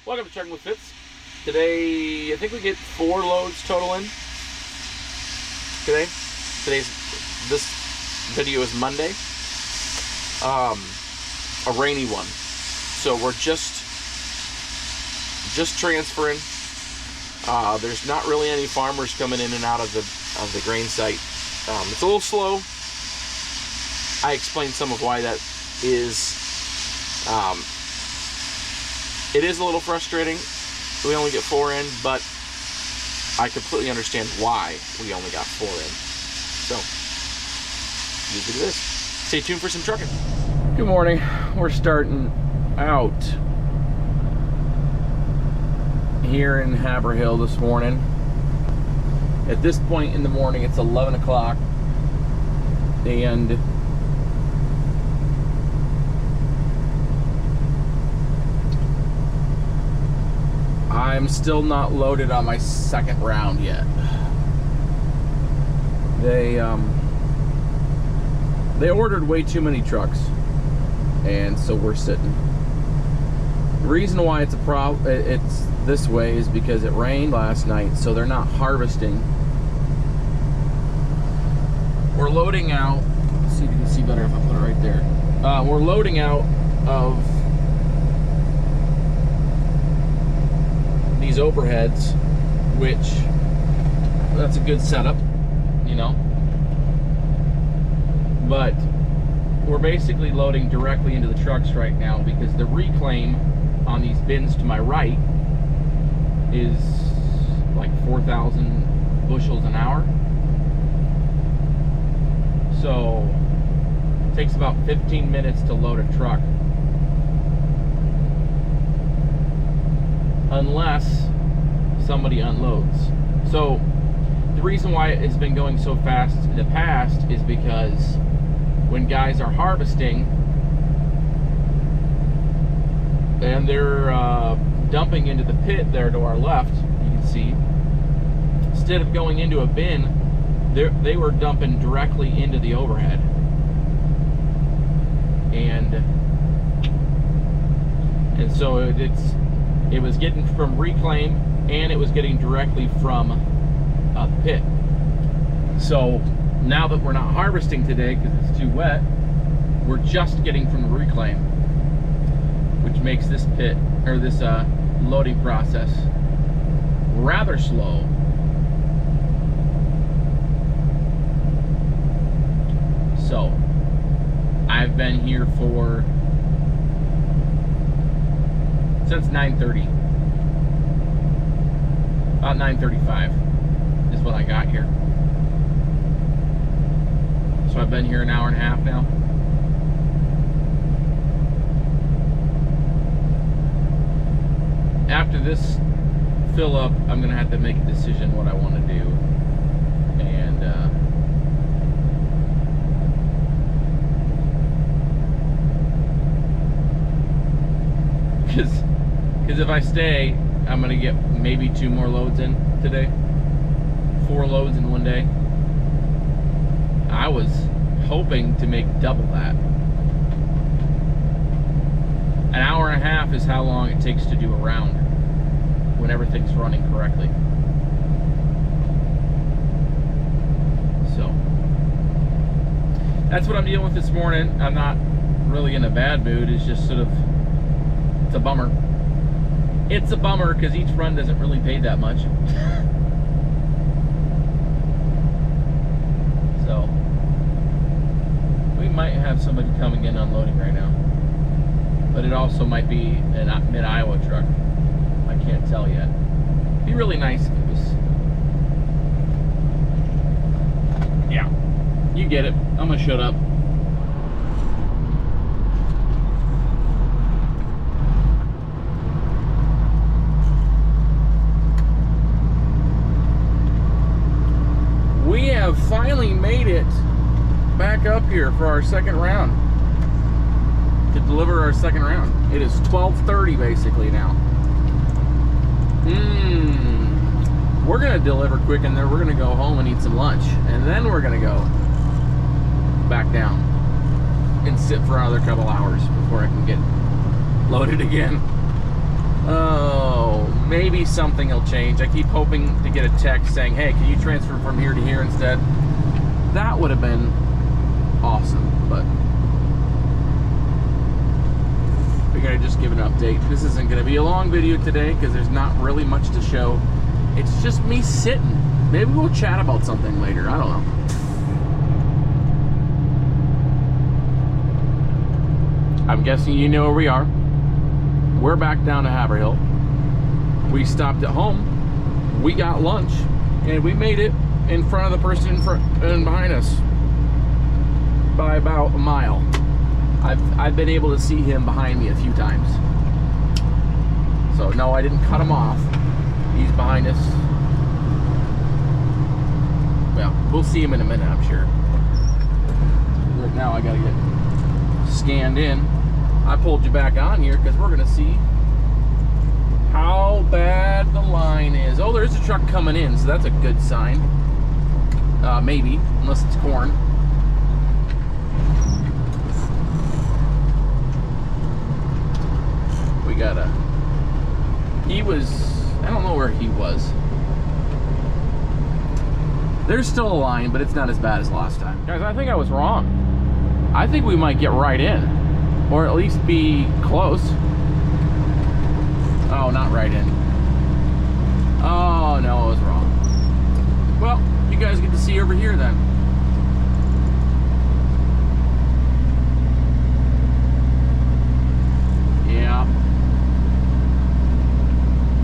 Welcome to Trucking with Fitz. Today, I think we get 4 loads total in. This video is Monday. A rainy one. So we're just transferring. There's not really any farmers coming in and out of the grain site. It's a little slow. I explained some of why that is. It is a little frustrating. We only get 4 in, but I completely understand why we only got 4 in. So, leave it to this. Stay tuned for some trucking. Good morning. We're starting out here in Haverhill this morning. At this point in the morning, it's 11 o'clock, and I'm still not loaded on my second round yet. They ordered way too many trucks, and so we're sitting. The reason why it's it's this way is because it rained last night, so they're not harvesting. We're loading out. Let's see if you can see better if I put it right there. We're loading out of these overheads, which that's a good setup, you know. But we're basically loading directly into the trucks right now because the reclaim on these bins to my right is like 4,000 bushels an hour. So it takes about 15 minutes to load a truck, unless somebody unloads. So the reason why it has been going so fast in the past is because when guys are harvesting and they're dumping into the pit there to our left, you can see, instead of going into a bin, they were dumping directly into the overhead. And so it was getting from reclaim, and it was getting directly from the pit. So now that we're not harvesting today because it's too wet, we're just getting from the reclaim, which makes this pit, or this loading process, rather slow. So I've been here since 9:30. About 9:35 is when I got here. So I've been here an hour and a half now. After this fill up, I'm gonna have to make a decision what I want to do. And because if I stay, I'm gonna get maybe 2 more loads in today. 4 loads in one day. I was hoping to make double that. An hour and a half is how long it takes to do a round when everything's running correctly. So that's what I'm dealing with this morning. I'm not really in a bad mood. It's just sort of, it's a bummer. It's a bummer because each run doesn't really pay that much. So we might have somebody coming in unloading right now, but it also might be a mid-Iowa truck. I can't tell yet. It'd be really nice if it was. Yeah, you get it. I'm gonna shut up. We have finally made it back up here for our second round, to deliver our second round. It is 12:30 basically now. We're gonna deliver quick, and then we're gonna go home and eat some lunch, and then we're gonna go back down and sit for another couple hours before I can get loaded again. Oh maybe something will change. I keep hoping to get a text saying, hey, can you transfer from here to here instead? That would have been awesome, but figured I'd just give an update. This isn't going to be a long video today because there's not really much to show. It's just me sitting. Maybe we'll chat about something later. I don't know. I'm guessing you know where we are. We're back down to Haverhill. We stopped at home. We got lunch, and we made it in front of the person in front and behind us by about a mile. I've been able to see him behind me a few times. So no, I didn't cut him off. He's behind us. Well, we'll see him in a minute, I'm sure. Right now I gotta get scanned in. I pulled you back on here because we're gonna see how bad the line is. Oh, there's a truck coming in, so that's a good sign. Maybe, unless it's corn. We got he was, I don't know where he was. There's still a line, but it's not as bad as last time. Guys, I think I was wrong. I think we might get right in, or at least be close. Oh, not right in. Oh, no, I was wrong. Well, you guys get to see over here then. Yeah.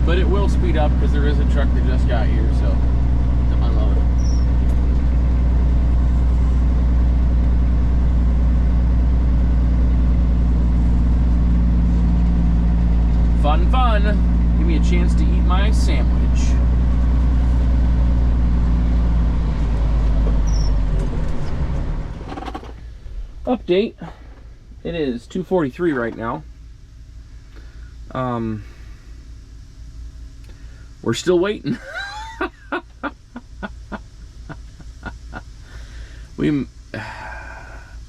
But it will speed up because there is a truck that just got here, so to unload it. Fun, fun. Give me a chance to eat my sandwich. Update. It is 2:43 right now. We're still waiting.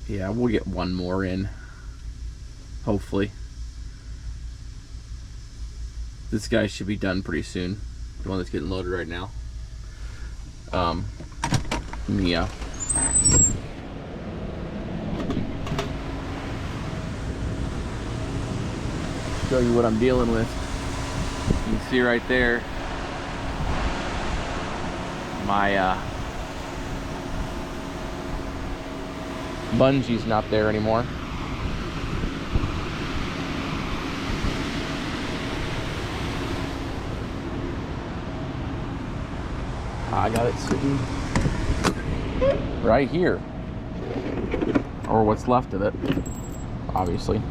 Yeah, we'll get one more in. Hopefully. This guy should be done pretty soon. The one that's getting loaded right now. Yeah. Show you what I'm dealing with. You can see right there. My bungee's not there anymore. I got it sitting right here, or what's left of it, obviously.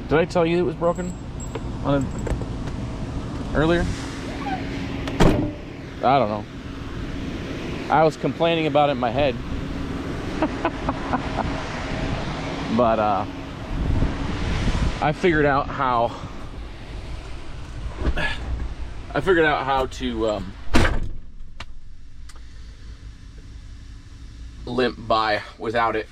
Did I tell you it was broken earlier? I don't know. I was complaining about it in my head. But I figured out how to limp by without it.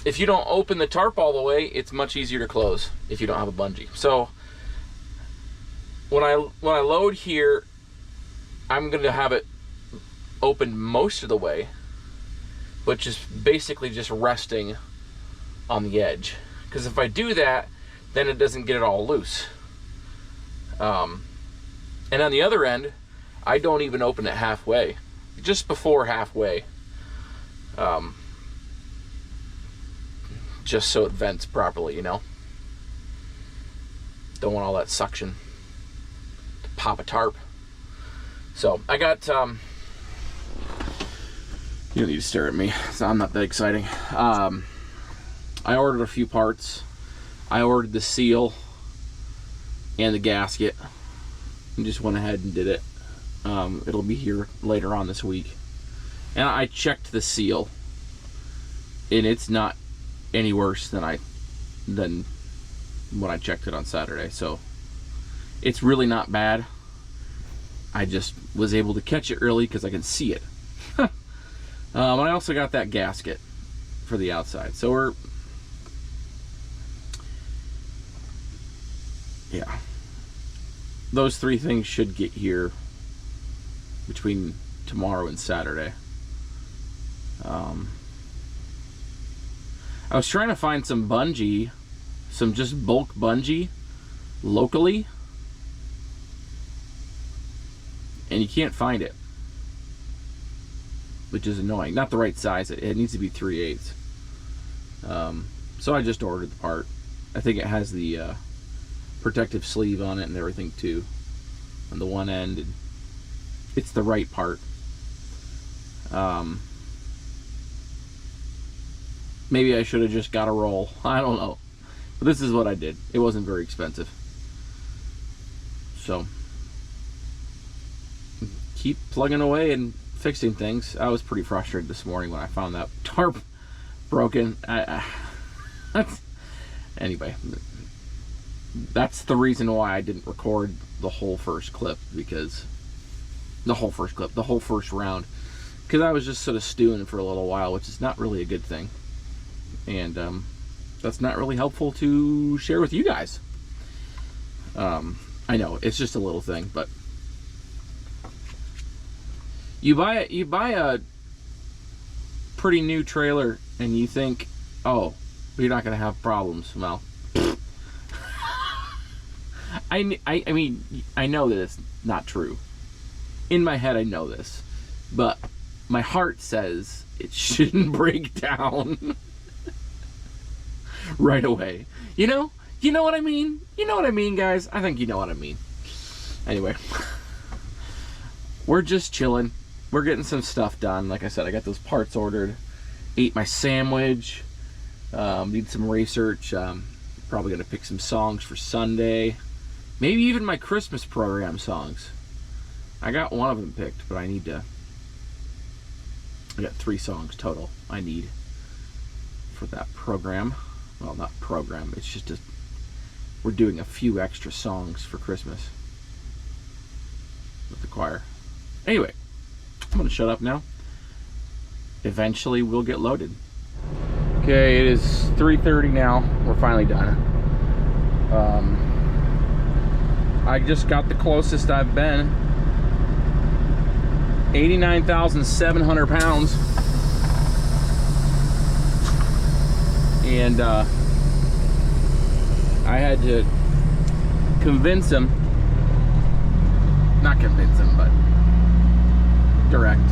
If you don't open the tarp all the way, it's much easier to close if you don't have a bungee. So when I load here, I'm going to have it open most of the way, but just basically just resting on the edge. Because if I do that, then it doesn't get it all loose. And on the other end, I don't even open it halfway, just before halfway, just so it vents properly, you know. Don't want all that suction to pop a tarp. So I got, you don't need to stare at me, so I'm not that exciting. I ordered a few parts. I ordered the seal and the gasket, and just went ahead and did it. It'll be here later on this week. And I checked the seal, and it's not any worse than when I checked it on Saturday. So it's really not bad. I just was able to catch it early because I can see it. And I also got that gasket for the outside. So yeah, those 3 things should get here between tomorrow and Saturday. I was trying to find some bungee, some just bulk bungee locally, and you can't find it, which is annoying. Not the right size. It needs to be 3/8. So I just ordered the part. I think it has the protective sleeve on it and everything too, on the one end. And it's the right part. Maybe I should have just got a roll. I don't know. But this is what I did. It wasn't very expensive. So, keep plugging away and fixing things. I was pretty frustrated this morning when I found that tarp broken. Anyway, that's the reason why I didn't record the whole first clip, because the whole first round, because I was just sort of stewing for a little while, which is not really a good thing. And that's not really helpful to share with you guys. I know it's just a little thing, but you buy a pretty new trailer and you think, oh, you're not gonna have problems. Well, I mean, I know that it's not true. In my head, I know this, but my heart says it shouldn't break down right away. You know what I mean? You know what I mean, guys? I think you know what I mean. Anyway, we're just chilling. We're getting some stuff done. Like I said, I got those parts ordered. Ate my sandwich. Need some research. Probably gonna pick some songs for Sunday. Maybe even my Christmas program songs. I got one of them picked, but I got 3 songs total I need for that program. Well, not program, it's just we're doing a few extra songs for Christmas with the choir. Anyway, I'm gonna shut up now. Eventually we'll get loaded. Okay, it is 3:30 now. We're finally done. I just got the closest I've been. 89,700 pounds. And I had to convince him, not convince him, but direct.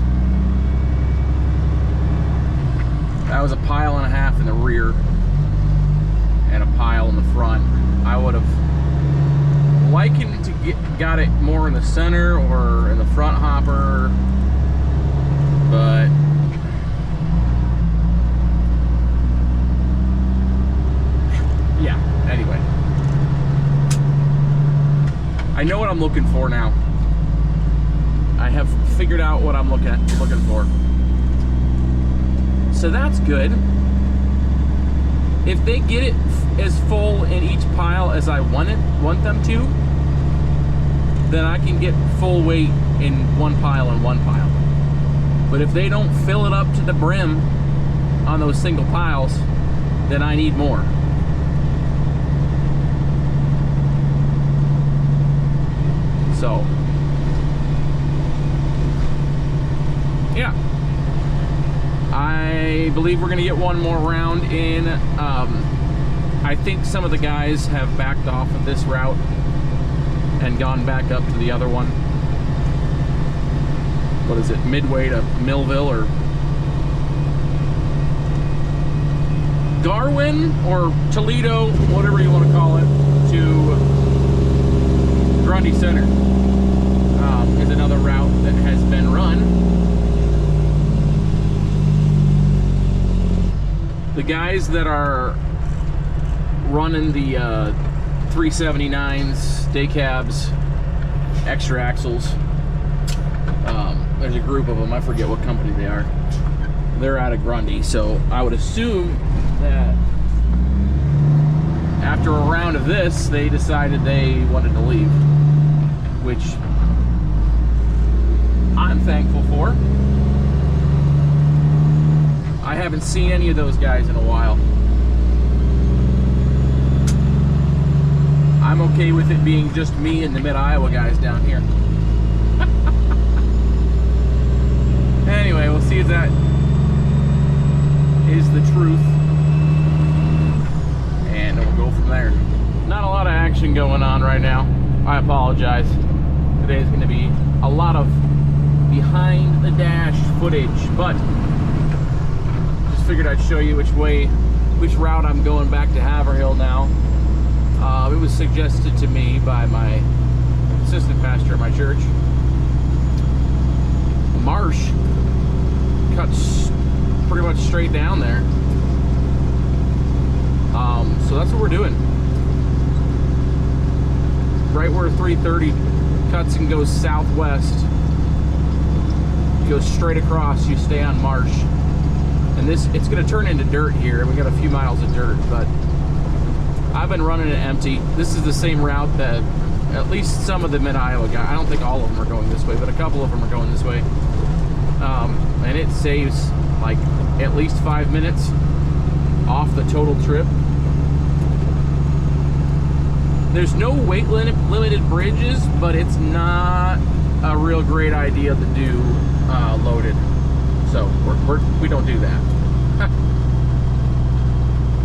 That was a 1.5 piles in the rear and a pile in the front. I would have likened to got it more in the center or in the front hopper, but yeah, anyway. I know what I'm looking for now. I have figured out what I'm looking for. So that's good. If they get it as full in each pile as I want them to, then I can get full weight in one pile and one pile. But if they don't fill it up to the brim on those single piles, then I need more. So, yeah. I believe we're gonna get one more round in. I think some of the guys have backed off of this route and gone back up to the other one. What is it, Midway to Millville or Darwin or Toledo, whatever you want to call it, to Grundy Center is another route that has been run. The guys that are running the 379s, day cabs, extra axles, there's a group of them, I forget what company they are. They're out of Grundy, so I would assume that after a round of this, they decided they wanted to leave, which I'm thankful for. I haven't seen any of those guys in a while. I'm okay with with it being just me and the Mid-Iowa guys down here. Anyway, we'll see if that is the truth, and we'll go from there. Not a lot of action going on right now. I apologize. Today is going to be a lot of behind the dash footage, but just figured I'd show you which route I'm going back to Haverhill now. It was suggested to me by my assistant pastor at my church. Marsh cuts pretty much straight down there. So that's what we're doing. Right where 330 cuts and goes southwest, you go straight across, you stay on Marsh. And it's going to turn into dirt here. We got a few miles of dirt, but I've been running it empty. This is the same route that at least some of the Mid-Iowa guys, I don't think all of them are going this way, but a couple of them are going this way. And it saves like at least 5 minutes off the total trip. There's no weight limited bridges, but it's not a real great idea to do loaded. So we don't do that.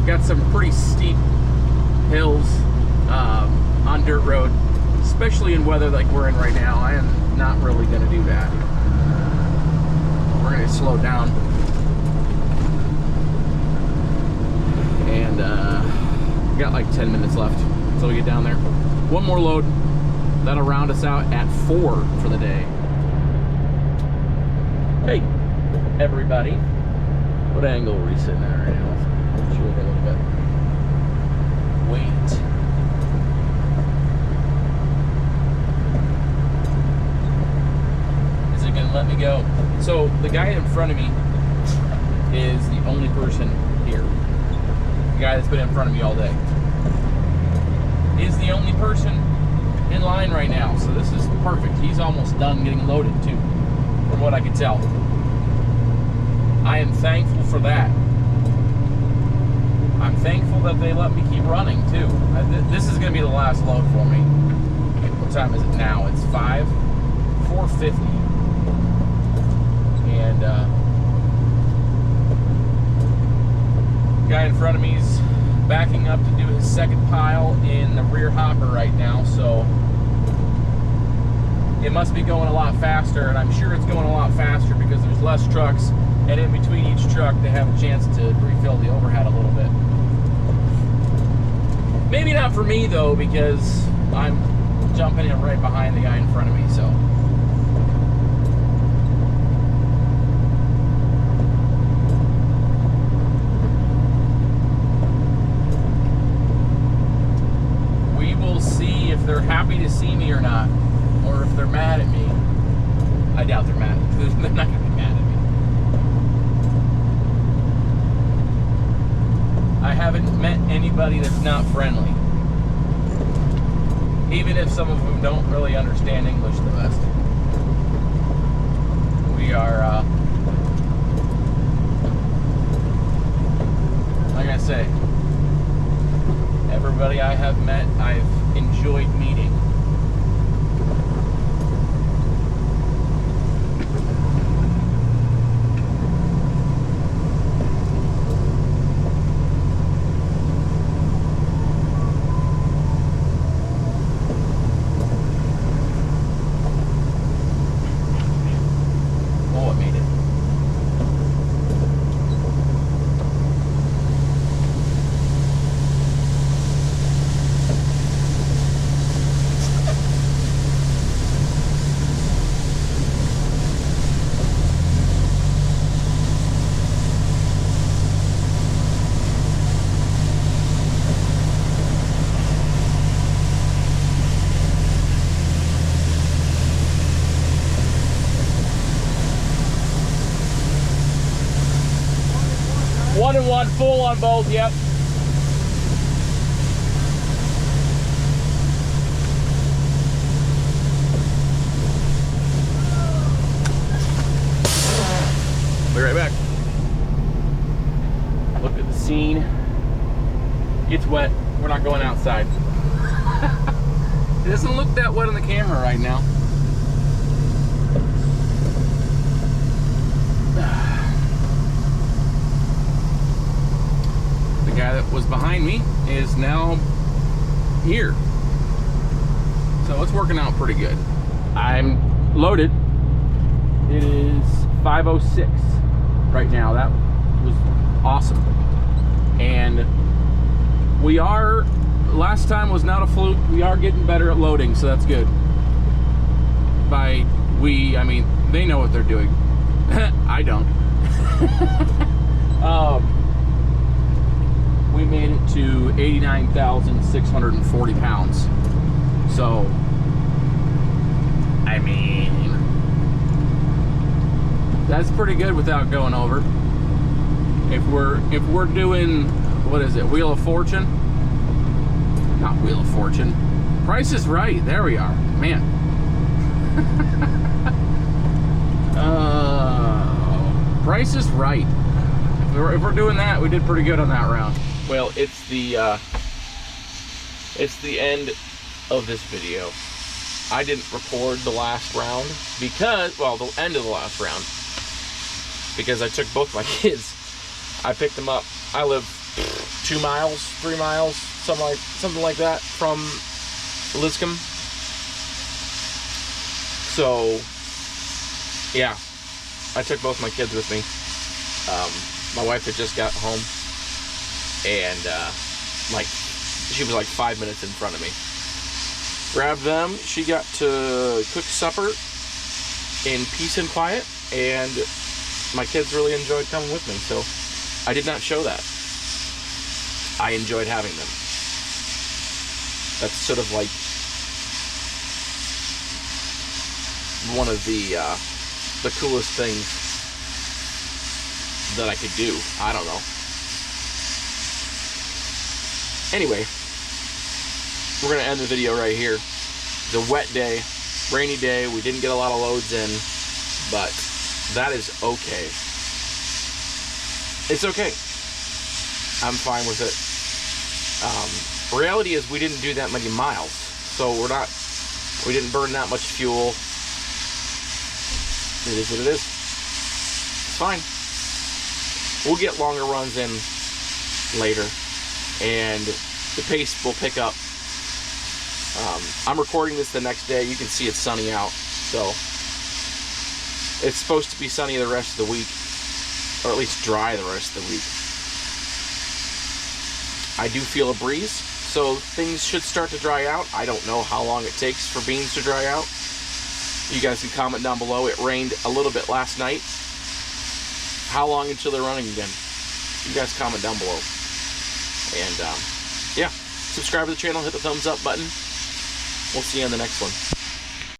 Got some pretty steep hills on dirt road, especially in weather like we're in right now. I am not really going to do that. We're going to slow down. And we got like 10 minutes left until we get down there. One more load. That'll round us out at 4 for the day. Hey, everybody. What angle are we sitting at right now? Let's show you a little bit. Wait. Is it going to let me go? So the guy in front of me is the only person here. The guy that's been in front of me all day is the only person in line right now. So this is perfect. He's almost done getting loaded too, from what I can tell. I am thankful for that. I'm thankful that they let me keep running too. This is going to be the last load for me. What time is it now? It's 4:50. And guy in front of me is backing up to do his second pile in the rear hopper right now, so it must be going a lot faster, and I'm sure it's going a lot faster because there's less trucks, and in between each truck they have a chance to refill the overhead a little bit. Maybe not for me though, because I'm jumping in right behind the guy in front of me, so. We will see if they're happy to see me or not, or if they're mad at me. I doubt they're mad. They're not going to be mad at me. I haven't met anybody that's not friendly. Even if some of them don't really understand English the best. We are, like I say, everybody I have met, I've enjoyed meeting. One and one, full on both, yep. Be right back. Look at the scene. It's wet. We're not going outside. It doesn't look that wet on the camera right now. The guy that was behind me is now here. So it's working out pretty good. I'm loaded. It is 5:06 right now. That was awesome. And we are, last time was not a fluke. We are getting better at loading, so that's good. By we, I mean, they know what they're doing. I don't. We made it to 89,640 pounds. So, I mean, that's pretty good without going over. If we're doing, what is it, Wheel of Fortune? Not Wheel of Fortune. Price is Right. There we are. Man. Price is Right. If we're doing that, we did pretty good on that round. Well, it's the end of this video. I didn't record the last round because, well, the end of the last round, because I took both my kids. I picked them up. I live 2 miles, 3 miles, something like that from Liscombe. So, yeah, I took both my kids with me. My wife had just got home, and she was like 5 minutes in front of me. Grabbed them. She got to cook supper in peace and quiet, and my kids really enjoyed coming with me. So I did not show that. I enjoyed having them. That's sort of like one of the coolest things that I could do. I don't know. Anyway, we're gonna end the video right here. It's a wet day, rainy day. We didn't get a lot of loads in, but that is okay. It's okay. I'm fine with it. Reality is we didn't do that many miles, so we didn't burn that much fuel. It is what it is. It's fine. We'll get longer runs in later, and the pace will pick up. I'm recording this the next day. You can see it's sunny out, so it's supposed to be sunny the rest of the week, or at least dry the rest of the week. I do feel a breeze, so things should start to dry out. I don't know how long it takes for beans to dry out. You guys can comment down below. It rained a little bit last night. How long until they're running again? You guys comment down below. And yeah, subscribe to the channel, hit the thumbs up button. We'll see you on the next one.